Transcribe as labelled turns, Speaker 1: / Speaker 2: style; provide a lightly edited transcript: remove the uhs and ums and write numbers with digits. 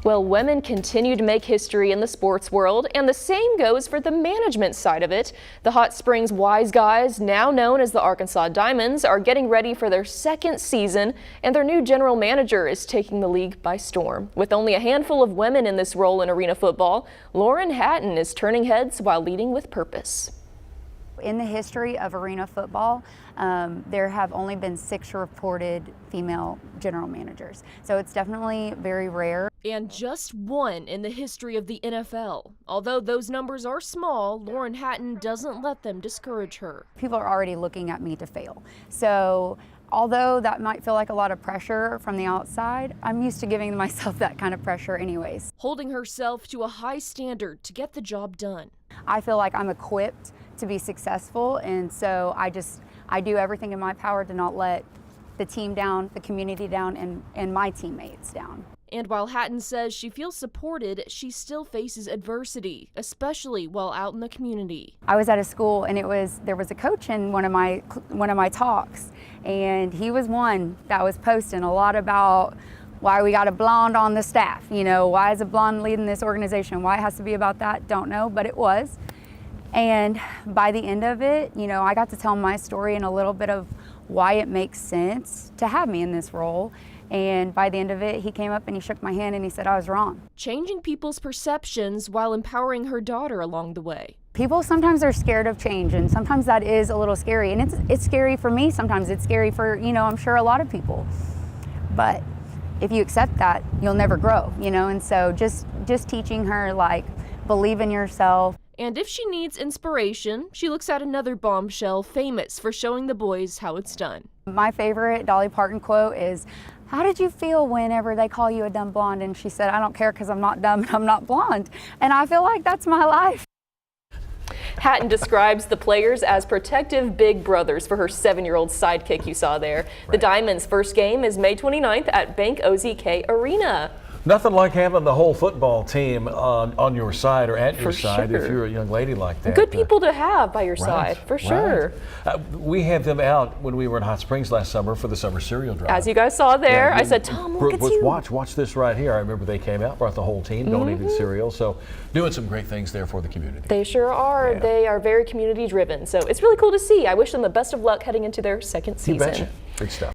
Speaker 1: Well, women continue to make history in the sports world, and the same goes for the management side of it. The Hot Springs Wise Guys, now known as the Arkansas Diamonds, are getting ready for their second season, and their new general manager is taking the league by storm. With only a handful of women in this role in arena football, Lauren Hatten is turning heads while leading with purpose.
Speaker 2: In the history of arena football, there have only been 6 reported female general managers. So it's definitely very rare.
Speaker 1: And just 1 in the history of the NFL. Although those numbers are small, Lauren Hatten doesn't let them discourage her.
Speaker 2: People are already looking at me to fail. So although that might feel like a lot of pressure from the outside, I'm used to giving myself that kind of pressure anyways.
Speaker 1: Holding herself to a high standard to get the job done.
Speaker 2: I feel like I'm equipped to be successful, and so I do everything in my power to not let the team down, the community down, and my teammates down.
Speaker 1: And while Hatten says she feels supported, she still faces adversity, especially while out in the community.
Speaker 2: I was at a school, and there was a coach in one of my talks, and he was one that was posting a lot about why we got a blonde on the staff. You know, why is a blonde leading this organization? Why it has to be about that, don't know, but it was. And by the end of it, you know, I got to tell my story and a little bit of why it makes sense to have me in this role. And by the end of it, he came up and he shook my hand and he said I was wrong.
Speaker 1: Changing people's perceptions while empowering her daughter along the way.
Speaker 2: People sometimes are scared of change, and sometimes that is a little scary. And it's scary for me sometimes. It's scary for, you know, I'm sure a lot of people. But if you accept that, you'll never grow, you know? And so just teaching her, like, believe in yourself.
Speaker 1: And if she needs inspiration, she looks at another bombshell famous for showing the boys how it's done.
Speaker 2: My favorite Dolly Parton quote is, "How did you feel whenever they call you a dumb blonde?" And she said, "I don't care because I'm not dumb and I'm not blonde." And I feel like that's my life.
Speaker 1: Hatten describes the players as protective big brothers for her 7-year-old sidekick you saw there. Right. The Diamonds' first game is May 29th at Bank OZK Arena.
Speaker 3: Nothing like having the whole football team on your side or at your side
Speaker 1: sure.
Speaker 3: if you're a young lady like that.
Speaker 1: Good people to have by your side, for sure.
Speaker 3: We had them out when we were in Hot Springs last summer for the summer cereal drive.
Speaker 1: As you guys saw there, I said, Tom, look at you.
Speaker 3: Watch this right here. I remember they came out, brought the whole team, donated cereal. So doing some great things there for the community.
Speaker 1: They sure are. Yeah. They are very community driven. So it's really cool to see. I wish them the best of luck heading into their second season.
Speaker 3: You betcha. Good stuff.